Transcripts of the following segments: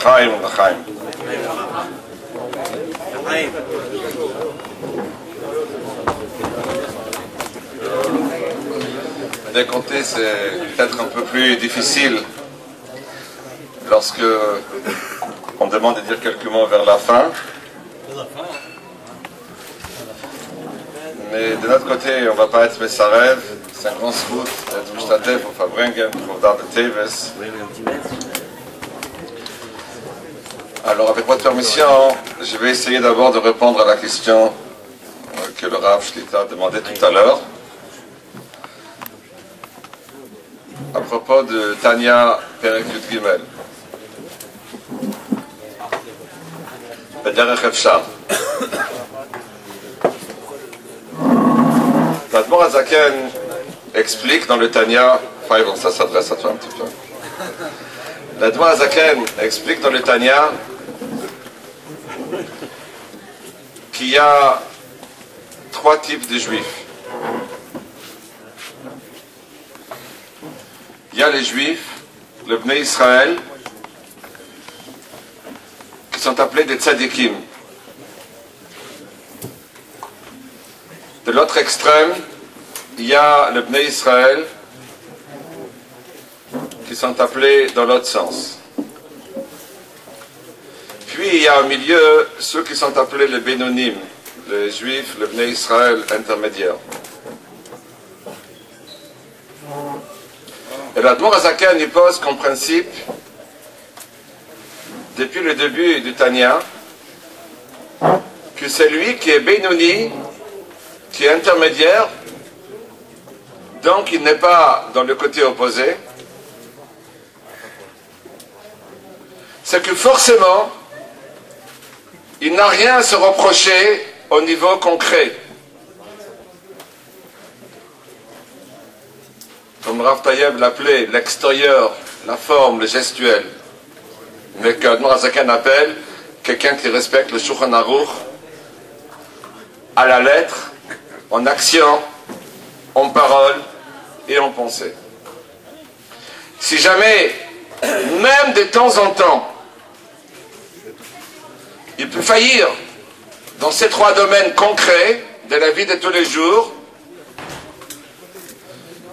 L'chaim, l'chaim. Décompter, c'est peut-être un peu plus difficile lorsque on demande de dire quelques mots vers la fin. Mais de notre côté, on ne va pas être Messarev. C'est un grand scout d'être Mishtatef au Fabringen, pour dar de Teves. Alors, avec votre permission, je vais essayer d'abord de répondre à la question que le Rav Shlita a demandé tout à l'heure. À propos de Tanya Perek Yud Gimel. B'derech Efshar. L'Admor HaZaken explique dans le Tanya, enfin ça s'adresse à toi un petit peu. L'Admor HaZaken explique dans le Tanya qu'il y a 3 types de juifs. Il y a les juifs, le Bnei Israël, qui sont appelés des tzadikim. De l'autre extrême, il y a le Bnei Israël, qui sont appelés dans l'autre sens. Puis il y a au milieu ceux qui sont appelés les Bénonim, les juifs, le Bnei Israël intermédiaire. Et l'Admor HaZaken y pose comme principe, depuis le début du Tanya, que c'est lui qui est Benoni, qui est intermédiaire, donc il n'est pas dans le côté opposé, c'est que forcément, il n'a rien à se reprocher au niveau concret. Comme Rav Tayeb l'appelait, l'extérieur, la forme, le gestuel. Mais qu'Admor HaZaken appelle quelqu'un qui respecte le Shulchan Aruch à la lettre, en action, en parole et en pensée. Si jamais, même de temps en temps, il peut faillir dans ces 3 domaines concrets de la vie de tous les jours,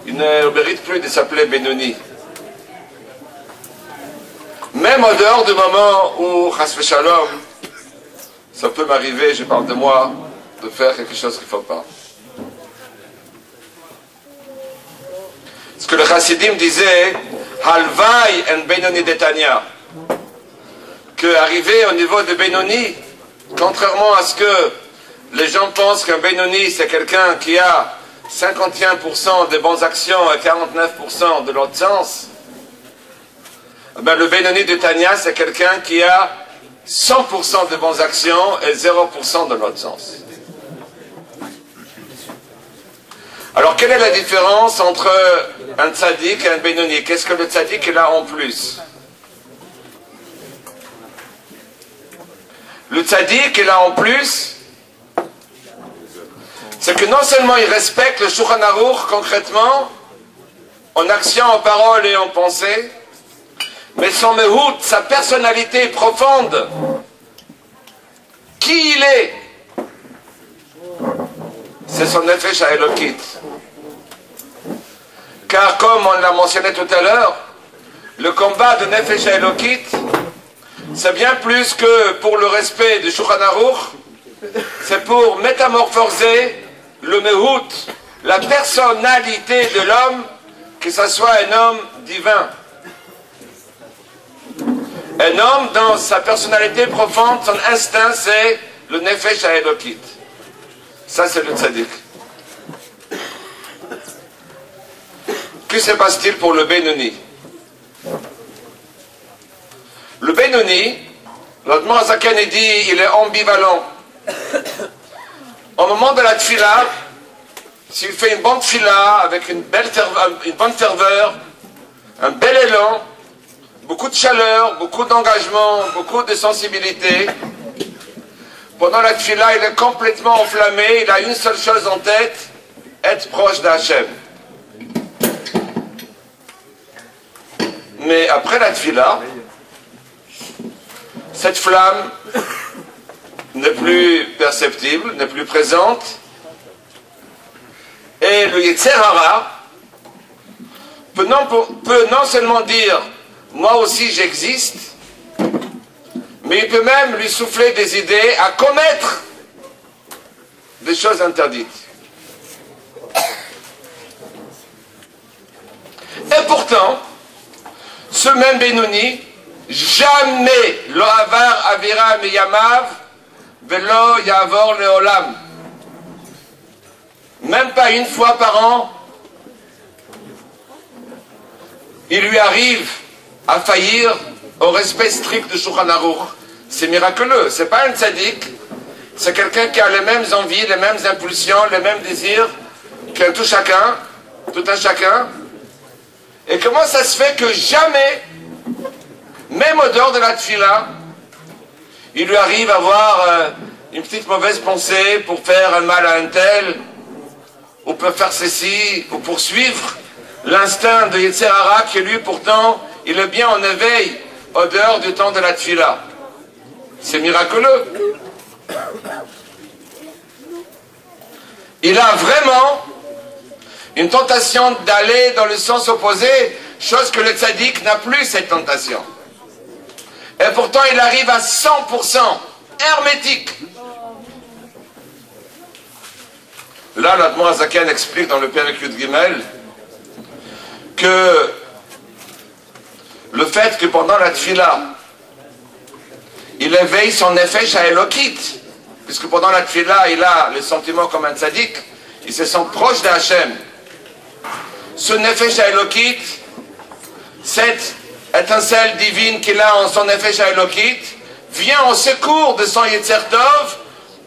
il ne mérite plus de s'appeler Benoni. Même en dehors du moment où, chas v'shalom, ça peut m'arriver, je parle de moi, de faire quelque chose qu'il ne faut pas. Ce que le Chassidim disait, Halvai en Benoni de Tanya, que arrivé au niveau de Benoni, contrairement à ce que les gens pensent qu'un Benoni c'est quelqu'un qui a 51% de bonnes actions et 49% de l'autre sens, ben le Benoni de Tanya, c'est quelqu'un qui a 100% de bonnes actions et 0% de l'autre sens. Alors, quelle est la différence entre un tzaddik et un Benoni? Qu'est-ce que le tzaddik il a en plus? Le tzaddik il a en plus, c'est que non seulement il respecte le Shulchan Aruch concrètement, en action, en parole et en pensée, mais son mehout, sa personnalité profonde, qui il est, c'est son nefesh ha'elokit. Car comme on l'a mentionné tout à l'heure, le combat de nefesh ha'elokit, c'est bien plus que pour le respect du Shulchan Aruch, c'est pour métamorphoser le mehout, la personnalité de l'homme, que ce soit un homme divin. Un homme, dans sa personnalité profonde, son instinct, c'est le nefesh ha'elokit. Ça, c'est le tzaddik. Que se passe-t-il pour le Benoni? Le Benoni, l'Admor HaZaken dit, il est ambivalent. Au moment de la tfila, s'il fait une bonne tfila, avec une bonne ferveur, un bel élan, beaucoup de chaleur, beaucoup d'engagement, beaucoup de sensibilité, pendant la tfila, il est complètement enflammé, il a une seule chose en tête, être proche d'Hachem. Mais après la tfila, cette flamme n'est plus perceptible, n'est plus présente, et le Yetzer Hara peut non seulement dire « moi aussi j'existe », mais il peut même lui souffler des idées à commettre des choses interdites. Et pourtant, ce même Benoni, jamais lo avar avira miyamav velo yavor leolam. Même pas une fois par an, il lui arrive à faillir au respect strict de Shulchan Aruch. C'est miraculeux. C'est pas un tzaddik, c'est quelqu'un qui a les mêmes envies, les mêmes impulsions, les mêmes désirs qu'un tout un chacun. Et comment ça se fait que jamais, même au dehors de la tfila, il lui arrive à avoir une petite mauvaise pensée pour faire un mal à un tel, ou pour faire ceci, ou pour suivre l'instinct de Yetzer Hara qui lui pourtant, il est bien en éveil au dehors du temps de la tfila. C'est miraculeux. Il a vraiment une tentation d'aller dans le sens opposé, chose que le tzaddik n'a plus cette tentation. Et pourtant il arrive à 100% hermétique. Là, l'Admor HaZaken explique dans le Perek Yud Gimel que le fait que pendant la tfila, il éveille son nefesh ha'elokit, puisque pendant la tfila, il a le sentiment comme un tzaddik, il se sent proche d'Hachem. Ce nefesh ha'elokit, cette étincelle divine qu'il a en son nefesh ha'elokit, vient en secours de son Yetzer Tov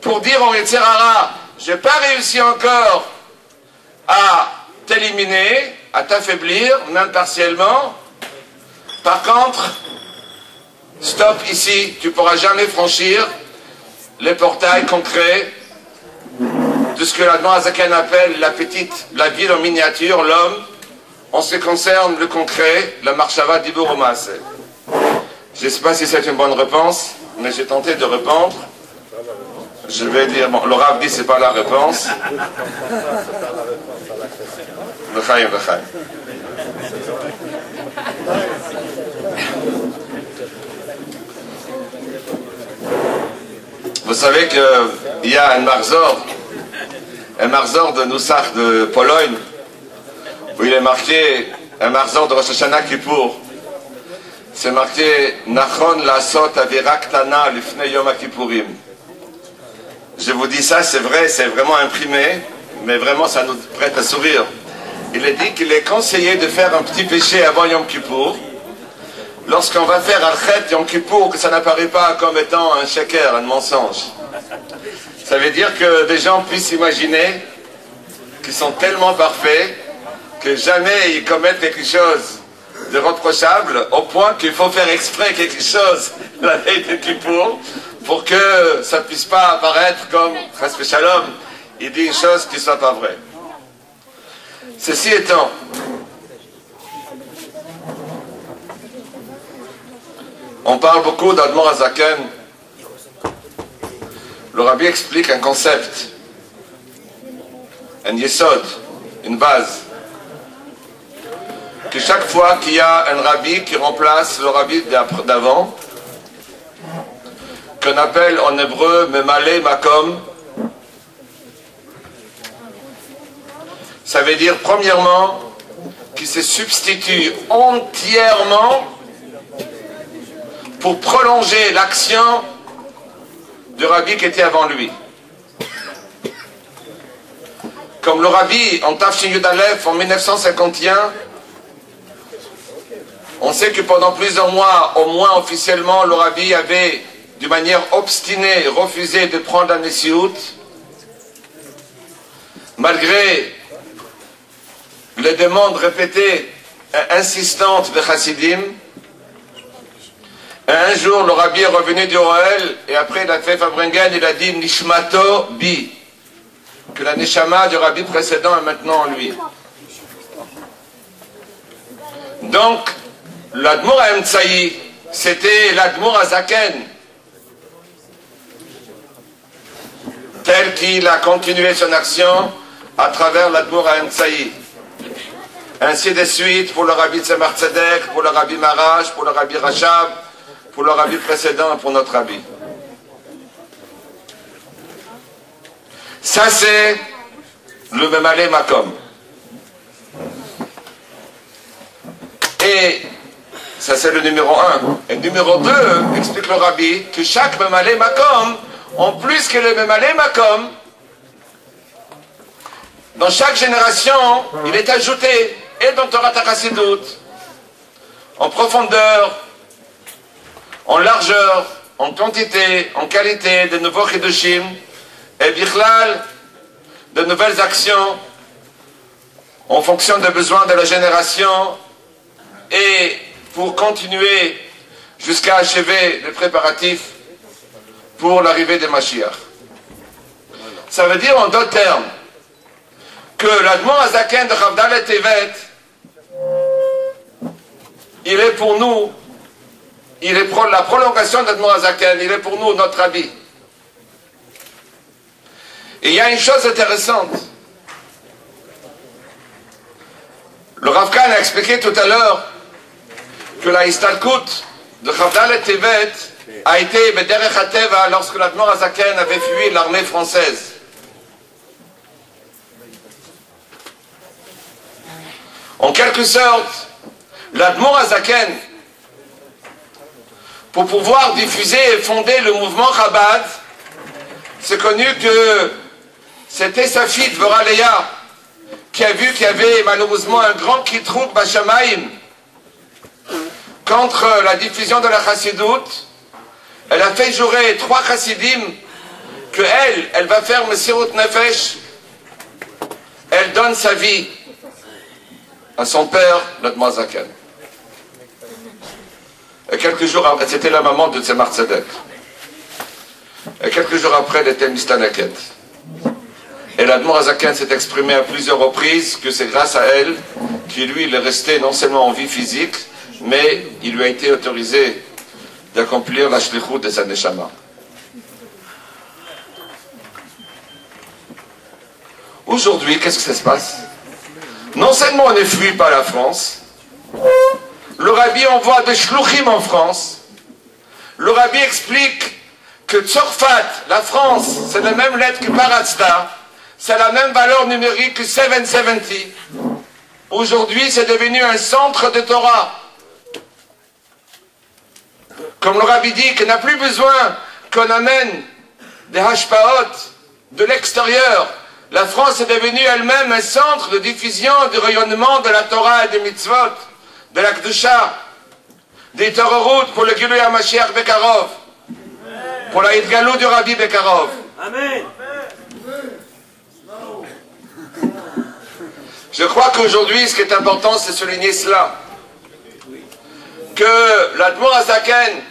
pour dire au Yetzer Hara, j'ai pas réussi encore à t'éliminer, à t'affaiblir, même partiellement. Par contre, stop ici, tu ne pourras jamais franchir les portails concrets de ce que l'Admor HaZaken appelle la ville en miniature, l'homme, en ce qui concerne le concret, la marshava d'Ibur au Maaseh. Je ne sais pas si c'est une bonne réponse, mais j'ai tenté de répondre. Je vais dire, bon, le Rav dit c'est pas la réponse. L'chaim. Vous savez qu'il y a un marzor de Nusach de Pologne, où il est marqué, un marzor de Rosh Hashanah Kippour. C'est marqué Nachon lasot avira ktana lifnei yom HaKippurim. Je vous dis ça, c'est vrai, c'est vraiment imprimé, mais vraiment ça nous prête à sourire. Il est dit qu'il est conseillé de faire un petit péché avant Yom Kippour. Lorsqu'on va faire Al-Chet Yom Kippour, que ça n'apparaît pas comme étant un sheker, un mensonge. Ça veut dire que des gens puissent imaginer qu'ils sont tellement parfaits que jamais ils commettent quelque chose de reprochable, au point qu'il faut faire exprès quelque chose la veille de Kippour, pour que ça ne puisse pas apparaître comme Chas v'Shalom, il dit une chose qui ne soit pas vraie. Ceci étant, on parle beaucoup d'Admor HaZaken. Le Rabbi explique un concept, un yesod, une base, que chaque fois qu'il y a un rabbi qui remplace le rabbi d'avant, qu'on appelle en hébreu Memale Makom, ça veut dire premièrement qu'il se substitue entièrement pour prolonger l'action du rabbi qui était avant lui. Comme le rabbi en Tafshin Yud Aleph en 1951, on sait que pendant plusieurs mois, au moins officiellement, le rabbi avait d'une manière obstinée refusé de prendre la Nessiout, malgré les demandes répétées et insistantes de Chassidim. Et un jour, le rabbi est revenu du Ohel, et après il a fait Fabringen, il a dit Nishmato bi, que la Neshama du rabbi précédent est maintenant en lui. Donc, l'Admor HaEmtsaï, c'était l'Admor HaZaken, tel qu'il a continué son action à travers l'Admour Haïm-Tsaï. Ainsi de suite pour le Rabbi Tzemar Tzedek, pour le Rabbi Marash, pour le Rabbi Rachab, pour le Rabbi précédent et pour notre Rabbi. Ça c'est le Memalé Makom. Et ça c'est le numéro 1. Et numéro 2, explique le Rabbi, que chaque Memalé Makom, en plus que le Memalé Makom, dans chaque génération, il est ajouté, et dans Torah Chassidut, en profondeur, en largeur, en quantité, en qualité, de nouveaux Chidushim, et Bichlal, de nouvelles actions, en fonction des besoins de la génération, et pour continuer jusqu'à achever les préparatifs pour l'arrivée de Mashiach. Ça veut dire en d'autres termes que l'Admor Hazaken de Chavdalet Tevet, il est pour nous, il est la prolongation de l'Admor Hazaken, il est pour nous notre Rabbi. Et il y a une chose intéressante. Le Rav Kahn a expliqué tout à l'heure que la Istalkut de Chavdalet Tevet a été Bederech HaTeva lorsque l'Admor Hazaken avait fui l'armée française. En quelque sorte, l'Admor Hazaken, pour pouvoir diffuser et fonder le mouvement Chabad, c'est connu que c'était sa fille Dvorah qui a vu qu'il y avait malheureusement un grand kitrouk Bashamaim contre la diffusion de la Chassidut. Elle a fait jurer 3 Chassidim que elle va faire Messirut Nefesh, elle donne sa vie à son père, l'Admor Hazaken. Et quelques jours après, c'était la maman de Tzemar Tzedek. Et quelques jours après, elle était Mistanaket. Et l'Admor Hazaken s'est exprimé à plusieurs reprises que c'est grâce à elle qu'il lui, il est resté non seulement en vie physique, mais il lui a été autorisé d'accomplir la shlichut de sa neshama. Aujourd'hui, qu'est-ce que ça se passe? Non seulement on est fui par la France, le Rabbi envoie des shluchim en France, le Rabbi explique que Tzorfat, la France, c'est la même lettre que Paratzda, c'est la même valeur numérique que 770. Aujourd'hui, c'est devenu un centre de Torah. Comme le Rabbi dit qu'il n'a plus besoin qu'on amène des hashpaot de l'extérieur. La France est devenue elle-même un centre de diffusion, de rayonnement de la Torah et des mitzvot, de la Kedusha, des Torahot pour le Gilui HaMashiach Bekarov, pour la Hitgalou du Rabbi Bekarov. Amen. Je crois qu'aujourd'hui, ce qui est important, c'est de souligner cela. Que l'Admor Hazaken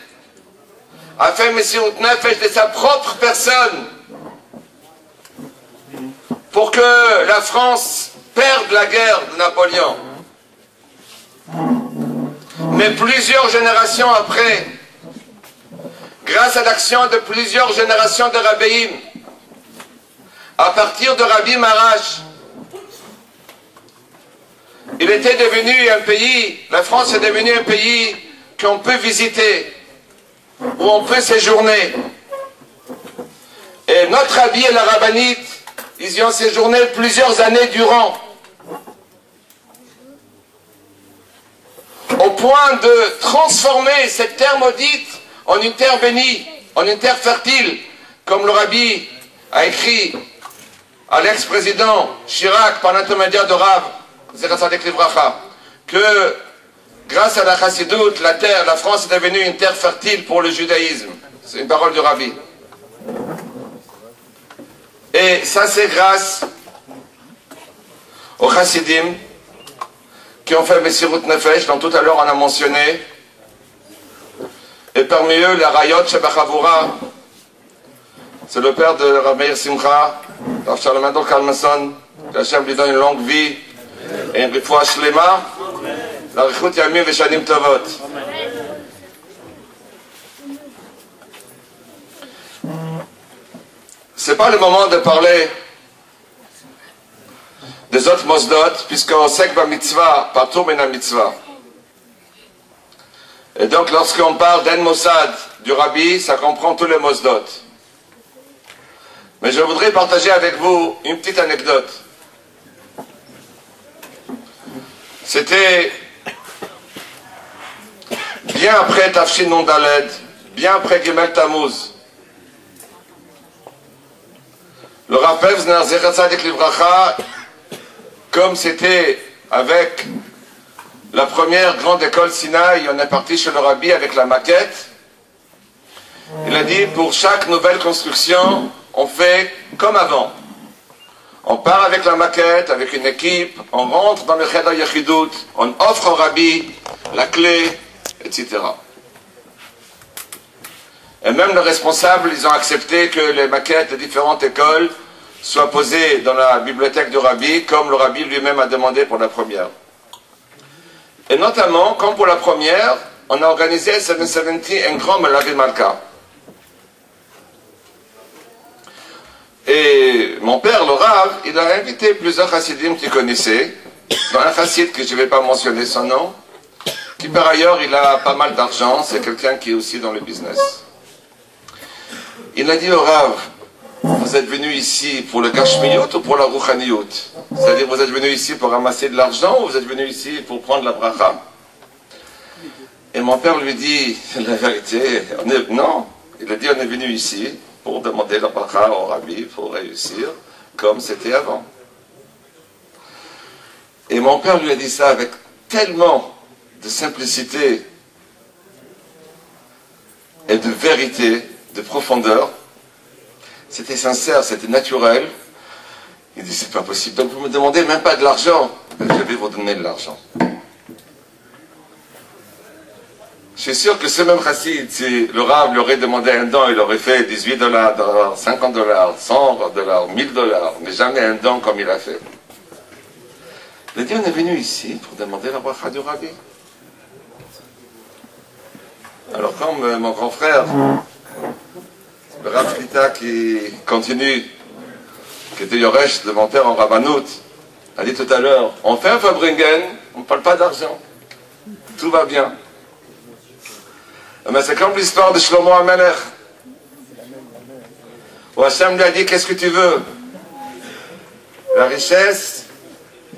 a fait Messirut Nefesh de sa propre personne pour que la France perde la guerre de Napoléon. Mais plusieurs générations après, grâce à l'action de plusieurs générations de rabbéim, à partir de Rabbi Marash, il était devenu un pays, la France est devenue un pays qu'on peut visiter, où on peut séjourner. Et notre Rabbi et la rabbinite, ils y ont séjourné plusieurs années durant, au point de transformer cette terre maudite en une terre bénie, en une terre fertile, comme le Rabbi a écrit à l'ex-président Chirac par l'intermédiaire de Rav, que grâce à la Chassidut, la France est devenue une terre fertile pour le judaïsme. C'est une parole du Rabbi. Et ça, c'est grâce aux Chassidim qui ont fait Messirut Nefesh, dont tout à l'heure on a mentionné. Et parmi eux, la Rayot Shebachavura, c'est le père de Rav Meir Simcha, Rav Charlemagne Kalmason, que Hachem lui donne une longue vie et une refoua shlema, la Richut Yamim Veshanim Tovot. c'est pas le moment de parler des autres mosdot, puisqu'on sait que la mitzvah, partout mena mitzvah. Et donc, lorsqu'on parle d'En Mossad, du Rabbi, ça comprend tous les mosdot. Mais je voudrais partager avec vous une petite anecdote. C'était bien après Tafshin Nun Daled, bien après Gimel Tammuz. Le Rav Pevzner, Zecher Tzadik Livracha, comme c'était avec la première grande école Sinaï, on est parti chez le Rabbi avec la maquette. Il a dit, pour chaque nouvelle construction, on fait comme avant. On part avec la maquette, avec une équipe, on rentre dans le Cheder Yechidut, on offre au Rabbi la clé, etc. Et même les responsables, ils ont accepté que les maquettes de différentes écoles soient posées dans la bibliothèque du Rabbi, comme le Rabbi lui-même a demandé pour la première. Et notamment, comme pour la première, on a organisé 770 un grand Melavi Malka. Et mon père, le Rav, il a invité plusieurs chassidim qu'il connaissait, dont un chassid que je ne vais pas mentionner son nom, qui par ailleurs, il a pas mal d'argent, c'est quelqu'un qui est aussi dans le business. Il a dit au Rav, vous êtes venu ici pour le Gashmiyut ou pour la Rouchaniyut? C'est-à-dire, vous êtes venu ici pour ramasser de l'argent ou vous êtes venu ici pour prendre la bracha? Et mon père lui dit, la vérité, non. Il a dit, on est venu ici pour demander la bracha au Rabbi, pour réussir, comme c'était avant. Et mon père lui a dit ça avec tellement de simplicité et de vérité, de profondeur. C'était sincère, c'était naturel. Il dit, c'est pas possible. Donc vous me demandez même pas de l'argent. Je vais vous donner de l'argent. Je suis sûr que ce même chassid, si le Rav lui aurait demandé un don, il aurait fait $18, $50, $100, $1000, mais jamais un don comme il a fait. Il a dit, on est venu ici pour demander la bracha du Rabbi. Alors comme mon grand frère, le Rav Shlita qui continue, qui était Yoresh de mon père en Rabbanout, a dit tout à l'heure, on fait un Fabringen, on ne parle pas d'argent. Tout va bien. Mais c'est comme l'histoire de Shlomo HaMelech. Où Hachem lui a dit, qu'est-ce que tu veux? La richesse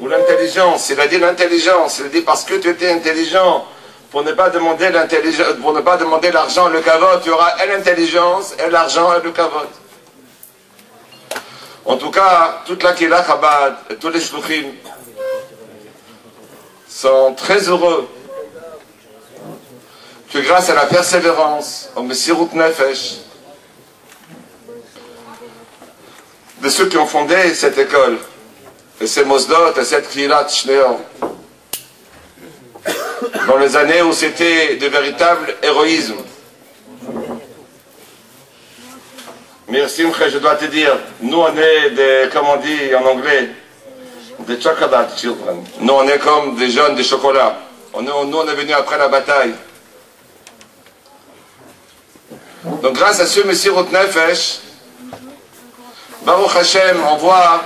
ou l'intelligence? Il a dit l'intelligence. Il a dit, parce que tu étais intelligent, pour ne pas demander l'intelligence, pour ne pas demander l'argent, le kavod, tu auras et l'intelligence, et l'argent, et le kavod. En tout cas, toute la Kila Chabad et tous les shluchim sont très heureux que grâce à la persévérance, au Messirut Nefesh, de ceux qui ont fondé cette école, et ces Mosdot, et cette Kilat Shneor, dans les années où c'était de véritable héroïsme. Mais Simche, je dois te dire, nous on est des, comme on dit en anglais, des chocolate children. Nous on est comme des jeunes de chocolat. Nous on est venus après la bataille. Donc grâce à ce Messirut Nefesh, Baruch Hashem, on voit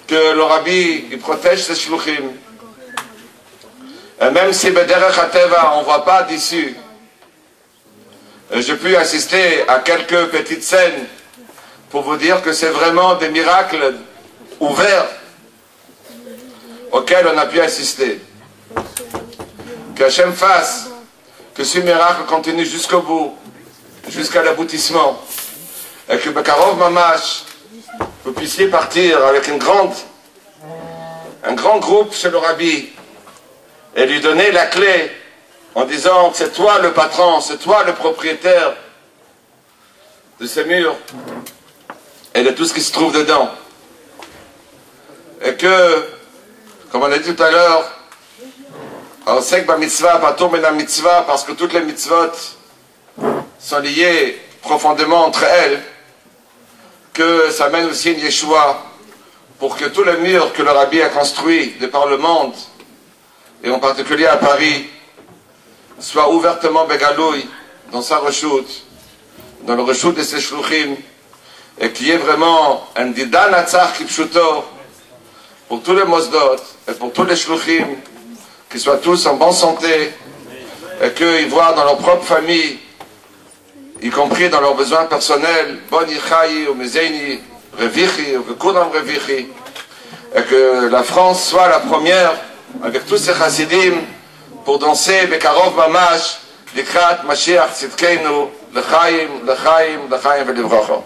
que le Rabbi, il protège ses shluchim. Et même si Bederech HaTeva, on ne voit pas d'issue, j'ai pu assister à quelques petites scènes pour vous dire que c'est vraiment des miracles ouverts auxquels on a pu assister. Que Hashem fasse que ce miracle continue jusqu'au bout, jusqu'à l'aboutissement, et que Bekarov Mamash, vous puissiez partir avec un grand groupe chez le Rabbi et lui donner la clé en disant que c'est toi le patron, c'est toi le propriétaire de ces murs et de tout ce qui se trouve dedans. Et que, comme on a dit tout à l'heure, on sait que la mitzvah, pas tout mais la mitzvah, parce que toutes les mitzvot sont liées profondément entre elles, que ça mène aussi une Yeshua pour que tous les murs que le Rabbi a construits de par le monde, et en particulier à Paris, soient ouvertement Begaloui dans sa reshut, dans le reshut de ses shluchim, et qu'il y ait vraiment un Didan Atzach Kipshuto pour tous les Mosdot et pour tous les Shluchim, qu'ils soient tous en bonne santé et qu'ils voient dans leur propre famille, y compris dans leurs besoins personnels, Boni Chayi ou Mezeini Revichi ou que Kunam Revichi, et que la France soit la première avec tous ces chassidim pour danser Bekarov Mamash Likrat Mashiach Tzidkeinu L'chaim, l'chaim, l'chaim ולברכה.